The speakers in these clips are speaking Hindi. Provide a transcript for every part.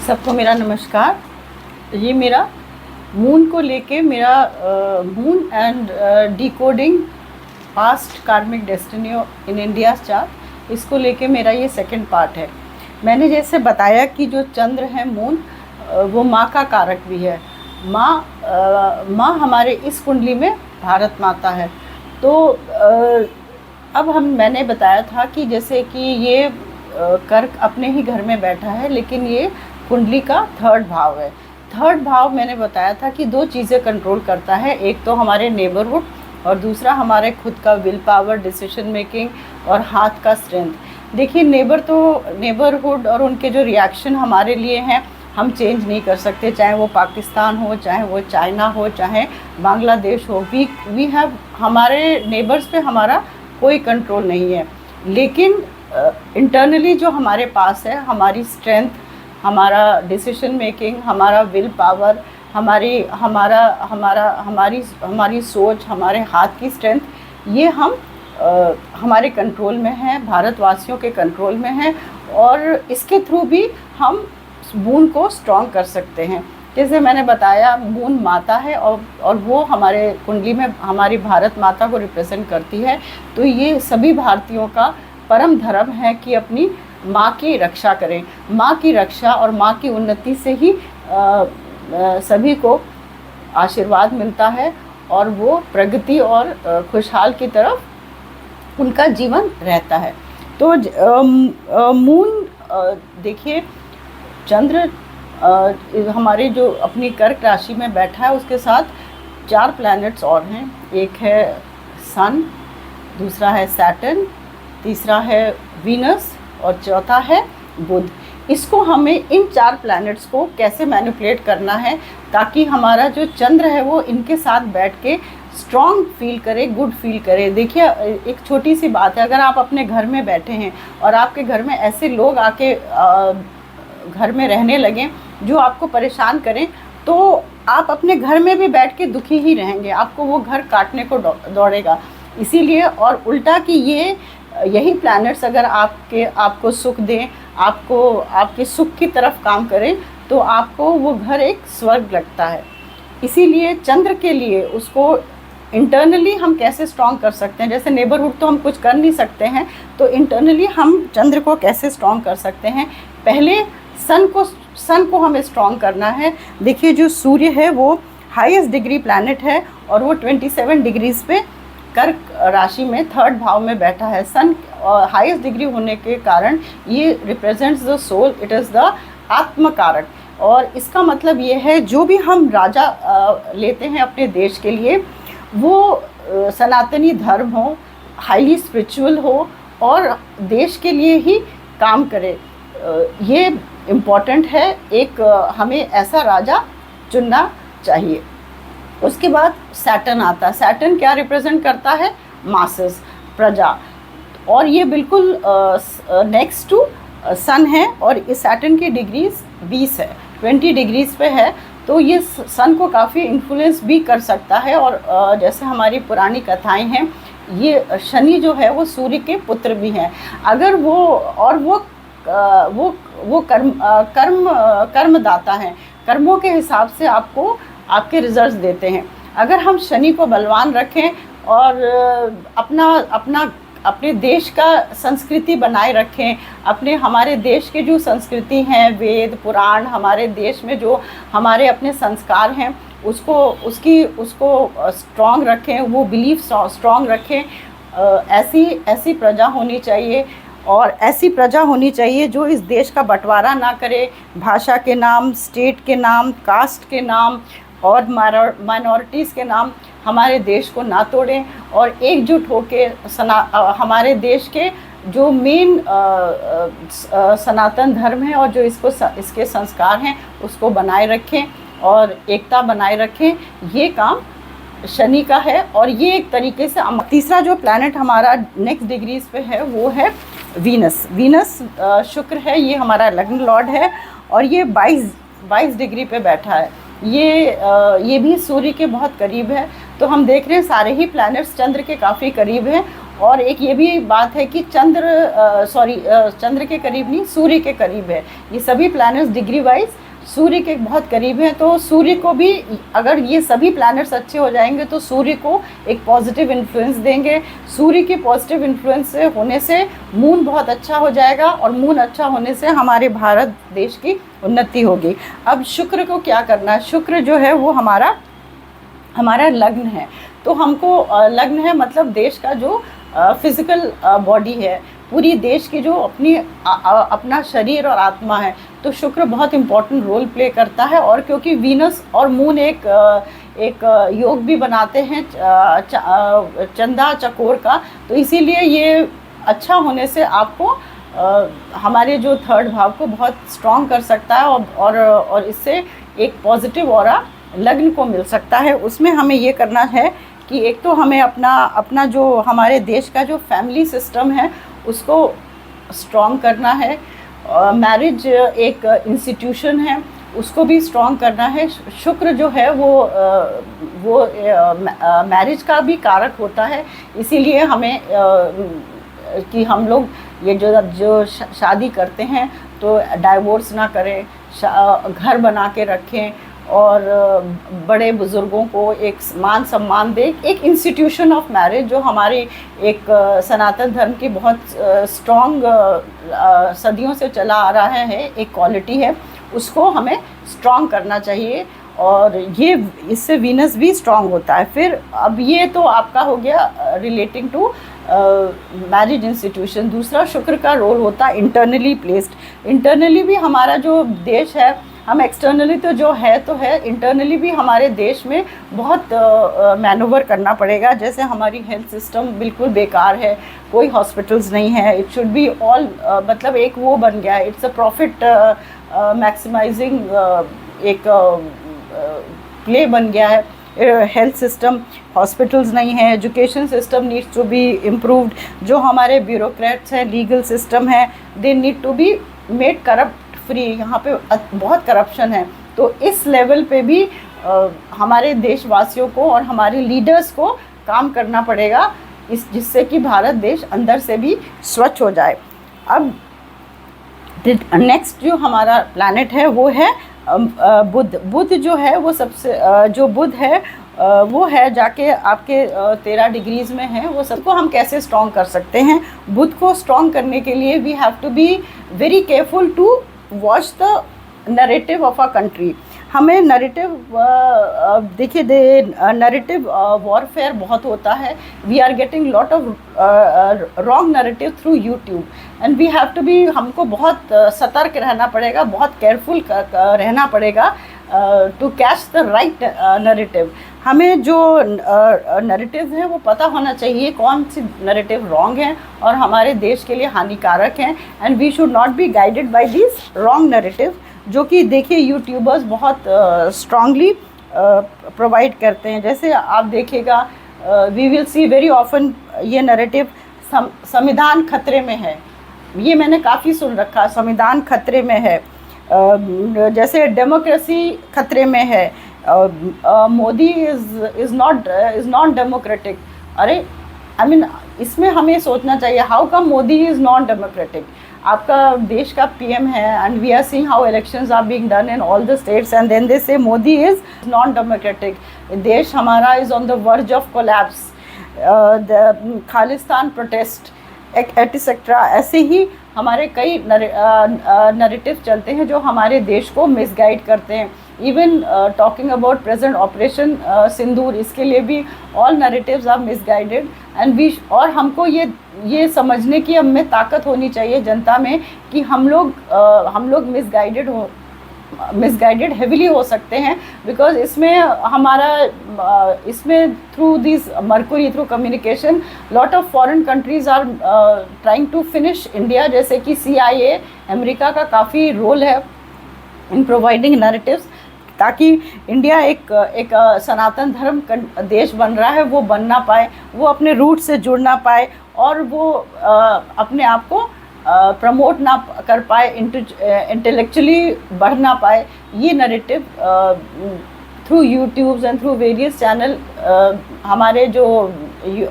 सबको मेरा नमस्कार। ये मेरा मून को लेके मेरा मून एंड डिकोडिंग पास्ट कार्मिक डेस्टिनी इन इंडिया चार्ट, इसको लेके मेरा ये सेकंड पार्ट है। मैंने जैसे बताया कि जो चंद्र है मून, वो माँ का कारक भी है। माँ हमारे इस कुंडली में भारत माता है। तो अब मैंने बताया था कि जैसे कि ये कर्क अपने ही घर में बैठा है, लेकिन ये कुंडली का थर्ड भाव है। थर्ड भाव मैंने बताया था कि दो चीज़ें कंट्रोल करता है, एक तो हमारे नेबरहुड और दूसरा हमारे खुद का विल पावर, डिसीजन मेकिंग और हाथ का स्ट्रेंथ। देखिए, नेबरहुड और उनके जो रिएक्शन हमारे लिए हैं, हम चेंज नहीं कर सकते, चाहे वो पाकिस्तान हो, चाहे वो चाइना हो, चाहे बांग्लादेश हो। वी हैव, हमारे नेबर्स पे हमारा कोई कंट्रोल नहीं है। लेकिन इंटरनली जो हमारे पास है, हमारी स्ट्रेंथ, हमारा डिसीजन मेकिंग, हमारा विल पावर, हमारी सोच, हमारे हाथ की स्ट्रेंथ, ये हमारे कंट्रोल में है, भारतवासियों के कंट्रोल में है। और इसके थ्रू भी हम मून को स्ट्रॉन्ग कर सकते हैं। जैसे मैंने बताया, मून माता है और वो हमारे कुंडली में हमारी भारत माता को रिप्रेजेंट करती है। तो ये सभी भारतीयों का परम धर्म है कि अपनी माँ की रक्षा करें। माँ की रक्षा और माँ की उन्नति से ही सभी को आशीर्वाद मिलता है और वो प्रगति और खुशहाल की तरफ उनका जीवन रहता है। तो मून, देखिए, चंद्र हमारे जो अपनी कर्क राशि में बैठा है, उसके साथ 4 प्लैनेट्स और हैं। एक है सन, दूसरा है सैटर्न, तीसरा है वीनस और चौथा है बुध। इसको हमें इन 4 प्लैनेट्स को कैसे मैनिपुलेट करना है ताकि हमारा जो चंद्र है वो इनके साथ बैठ के स्ट्रॉन्ग फील करे, गुड फील करे। देखिए, एक छोटी सी बात है, अगर आप अपने घर में बैठे हैं और आपके घर में ऐसे लोग आके घर में रहने लगें जो आपको परेशान करें, तो आप अपने घर में भी बैठ के दुखी ही रहेंगे, आपको वो घर काटने को दौड़ेगा। इसीलिए, और उल्टा कि यही प्लैनेट्स अगर आपको सुख दें, आपके सुख की तरफ काम करें, तो आपको वो घर एक स्वर्ग लगता है। इसीलिए चंद्र के लिए उसको इंटरनली हम कैसे स्ट्रॉन्ग कर सकते हैं, जैसे नेबरहुड तो हम कुछ कर नहीं सकते हैं, तो इंटरनली हम चंद्र को कैसे स्ट्रॉन्ग कर सकते हैं। पहले सन को हमें स्ट्रॉन्ग करना है। देखिए, जो सूर्य है वो हाईएस्ट डिग्री प्लैनेट है और वो 27 डिग्रीज पे कर्क राशि में थर्ड भाव में बैठा है। सन हाईएस्ट डिग्री होने के कारण ये represents the soul, it is the आत्मकारक। और इसका मतलब ये है, जो भी हम राजा लेते हैं अपने देश के लिए, वो सनातनी धर्म हो, हाईली स्पिरिचुअल हो और देश के लिए ही काम करे। ये इम्पॉर्टेंट है। एक हमें ऐसा राजा चुनना चाहिए। उसके बाद सैटर्न आता है। सैटर्न क्या रिप्रेजेंट करता है? मासेस, प्रजा। और ये बिल्कुल नेक्स्ट टू सन है और इस सैटर्न की डिग्रीज 20 है, 20 डिग्रीज पे है। तो ये सन को काफ़ी इन्फ्लुएंस भी कर सकता है। और जैसे हमारी पुरानी कथाएं हैं, ये शनि जो है वो सूर्य के पुत्र भी हैं। अगर वो कर्मदाता हैं, कर्मों के हिसाब से आपको आपके रिजल्ट्स देते हैं। अगर हम शनि को बलवान रखें और अपने देश का संस्कृति बनाए रखें, हमारे देश के जो संस्कृति हैं, वेद पुराण, हमारे देश में जो हमारे अपने संस्कार हैं, उसको स्ट्रॉन्ग रखें, वो बिलीफ स्ट्रॉन्ग रखें। ऐसी प्रजा होनी चाहिए, और ऐसी प्रजा होनी चाहिए जो इस देश का बंटवारा ना करे, भाषा के नाम, स्टेट के नाम, कास्ट के नाम और माइनॉरिटीज़ के नाम हमारे देश को ना तोड़ें, और एकजुट होके हमारे देश के जो मेन सनातन धर्म है और जो इसके संस्कार हैं, उसको बनाए रखें और एकता बनाए रखें। ये काम शनि का है। और ये एक तरीके से तीसरा जो प्लैनेट हमारा नेक्स्ट डिग्रीज पे है वो है वीनस शुक्र है। ये हमारा लग्न लॉर्ड है और ये 22 डिग्री पे बैठा है। ये भी सूर्य के बहुत करीब है। तो हम देख रहे हैं सारे ही प्लैनेट्स चंद्र के काफ़ी करीब हैं और एक ये भी बात है कि चंद्र के करीब नहीं, सूर्य के करीब है। ये सभी प्लैनेट्स डिग्री वाइज सूर्य के बहुत करीब हैं, तो सूर्य को भी अगर ये सभी प्लैनेट्स अच्छे हो जाएंगे तो सूर्य को एक पॉजिटिव इन्फ्लुएंस देंगे। सूर्य के पॉजिटिव इन्फ्लुएंस से होने से मून बहुत अच्छा हो जाएगा, और मून अच्छा होने से हमारे भारत देश की उन्नति होगी। अब शुक्र को क्या करना है? शुक्र जो है वो हमारा लग्न है। तो हमको लग्न है मतलब देश का जो फिज़िकल बॉडी है, पूरी देश की जो अपना शरीर और आत्मा है, तो शुक्र बहुत इम्पोर्टेंट रोल प्ले करता है। और क्योंकि वीनस और मून एक योग भी बनाते हैं चंदा चकोर का, तो इसीलिए ये अच्छा होने से आपको हमारे जो थर्ड भाव को बहुत स्ट्रॉन्ग कर सकता है, और इससे एक पॉजिटिव ऑरा लग्न को मिल सकता है। उसमें हमें ये करना है कि एक तो हमें अपना जो हमारे देश का जो फैमिली सिस्टम है उसको स्ट्रॉन्ग करना है। मैरिज एक इंस्टीट्यूशन है, उसको भी स्ट्रॉन्ग करना है। शुक्र जो है वो मैरिज का भी कारक होता है, इसीलिए हमें कि हम लोग ये जो शादी करते हैं तो डाइवोर्स ना करें, घर बना के रखें, और बड़े बुज़ुर्गों को एक मान सम्मान दे। एक इंस्टीट्यूशन ऑफ मैरिज जो हमारी एक सनातन धर्म की बहुत स्ट्रॉन्ग सदियों से चला आ रहा है, एक क्वालिटी है, उसको हमें स्ट्रॉन्ग करना चाहिए, और ये इससे वीनस भी स्ट्रॉन्ग होता है। फिर अब ये तो आपका हो गया रिलेटिंग टू मैरिज इंस्टीट्यूशन। दूसरा शुक्र का रोल होता है इंटरनली प्लेस्ड। इंटरनली भी हमारा जो देश है, हम एक्सटर्नली तो जो है तो है, इंटरनली भी हमारे देश में बहुत मैनूवर करना पड़ेगा। जैसे हमारी हेल्थ सिस्टम बिल्कुल बेकार है, कोई हॉस्पिटल्स नहीं है। इट शुड बी ऑल मतलब एक वो बन गया है, इट्स अ प्रॉफिट मैक्सिमाइजिंग एक प्ले बन गया है। हेल्थ सिस्टम, हॉस्पिटल्स नहीं है, education system needs to be improved. जो हमारे ब्यूरोक्रेट्स हैं, लीगल सिस्टम है, they need to be made corrupt free. यहाँ पे बहुत करप्शन है, तो इस लेवल पे भी हमारे देशवासियों को और हमारे लीडर्स को काम करना पड़ेगा, जिससे कि भारत देश अंदर से भी स्वच्छ हो जाए। अब नेक्स्ट जो हमारा प्लैनेट है वो है बुध। बुध जो है वो सबसे जो बुध है वो है जाके आपके 13 डिग्रीज़ में है। वो सबको हम कैसे स्ट्रॉन्ग कर सकते हैं? बुध को स्ट्रॉन्ग करने के लिए we have to be very careful to watch the narrative of a country. हमें नरेटिव देखिए नरेटिव वॉरफेयर बहुत होता है। We are getting lot of wrong narrative through YouTube, and we have to be, हमको बहुत सतर्क रहना पड़ेगा, बहुत केयरफुल रहना पड़ेगा to catch the right narrative. हमें जो नरेटिव हैं वो पता होना चाहिए कौन सी नरेटिव रॉन्ग हैं और हमारे देश के लिए हानिकारक हैं, and we should not be guided by this wrong narrative, जो कि देखिए यूट्यूबर्स बहुत स्ट्रांगली प्रोवाइड करते हैं। जैसे आप देखिएगा we will see very often ये नरेटिव संविधान खतरे में है, ये मैंने काफ़ी सुन रखा, संविधान खतरे में है। जैसे डेमोक्रेसी खतरे में है, मोदी इज़ नॉट डेमोक्रेटिक। अरे आई मीन इसमें हमें सोचना चाहिए, how come Modi is not democratic? आपका देश का पीएम है, and we are seeing how elections are being done in all the states, and then they say Modi is not democratic. देश हमारा is on the verge of collapse, the Khalistan protest etcetera. ऐसे ही हमारे कई नरेटिव चलते हैं जो हमारे देश को मिसगाइड करते हैं। Even talking about present operation Sindoor, इसके लिए भी all narratives are misguided, and we और हमको ये समझने की हम में ताकत होनी चाहिए जनता में कि हम लोग मिसगाइडेड हेविली हो सकते हैं, बिकॉज इसमें through this mercury, through communication, lot of foreign countries are trying to finish India. जैसे कि CIA, अमेरिका का काफ़ी रोल है इन प्रोवाइडिंग नैरेटिव्स, ताकि इंडिया एक सनातन धर्म देश बन रहा है वो बन ना पाए, वो अपने रूट से जुड़ ना पाए, और वो अपने आप को प्रमोट ना कर पाए, इंटेलेक्चुअली बढ़ ना पाए। ये narrative through YouTubes and through various channel हमारे जो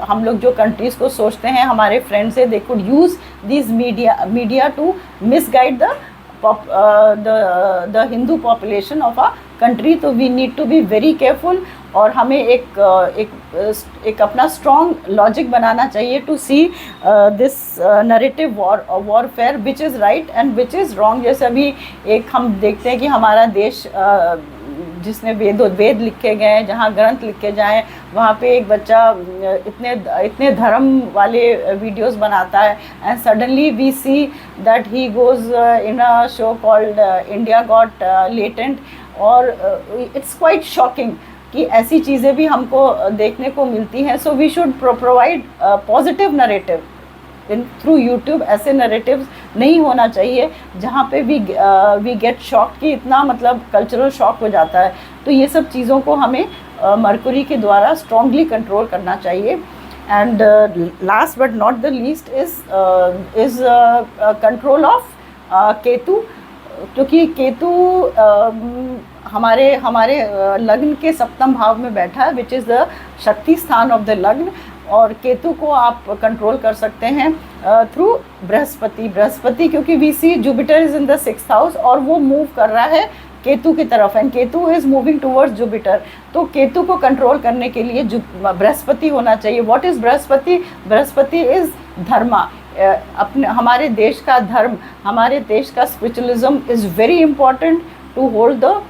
हम लोग जो कंट्रीज़ को सोचते हैं हमारे फ्रेंड्स है, they could use this media to misguide the Hindu population of a country. तो we need to be very careful, और हमें एक अपना स्ट्रॉन्ग लॉजिक बनाना चाहिए to see this narrative warfare which is right and which is wrong. जैसे अभी एक हम देखते हैं कि हमारा देश जिसमें वेद लिखे गए हैं, जहाँ ग्रंथ लिखे जाएं, वहाँ पे एक बच्चा इतने धर्म वाले वीडियोस बनाता है, and suddenly we see that he goes in a show called India got latent, और इट्स क्वाइट शॉकिंग कि ऐसी चीज़ें भी हमको देखने को मिलती हैं। So we should provide positive narrative through YouTube. ऐसे नरेटिव्स नहीं होना चाहिए जहाँ पे वी गेट शॉक कि इतना मतलब कल्चरल शॉक हो जाता है। तो ये सब चीज़ों को हमें मरकुरी के द्वारा स्ट्रांगली कंट्रोल करना चाहिए। And last but not the least is control of Ketu, क्योंकि केतु हमारे लग्न के सप्तम भाव में बैठा है, विच इज़ द शक्ति स्थान ऑफ द लग्न। और केतु को आप कंट्रोल कर सकते हैं थ्रू बृहस्पति, क्योंकि we see Jupiter is in the 6th house और वो मूव कर रहा है केतु की तरफ, and Ketu is moving towards Jupiter. तो केतु को कंट्रोल करने के लिए बृहस्पति होना चाहिए। What is Brihaspati? Brihaspati is dharma, हमारे देश का धर्म, हमारे देश का spiritualism is very important to hold the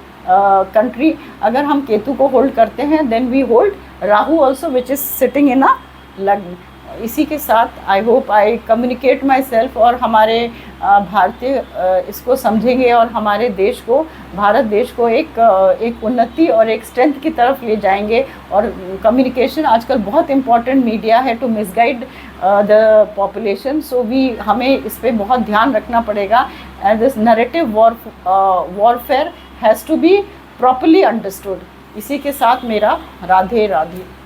country. अगर हम केतु को होल्ड करते हैं then we hold Rahu also which is sitting in a lagna. इसी के साथ I hope I communicate myself, और हमारे भारतीय इसको समझेंगे और हमारे देश को, भारत देश को एक उन्नति और एक स्ट्रेंथ की तरफ ले जाएंगे। और कम्युनिकेशन आजकल बहुत इम्पॉर्टेंट मीडिया है to misguide the population. So हमें इस पर बहुत ध्यान रखना पड़ेगा, and this narrative warfare has to be properly understood. इसी के साथ मेरा राधे राधे।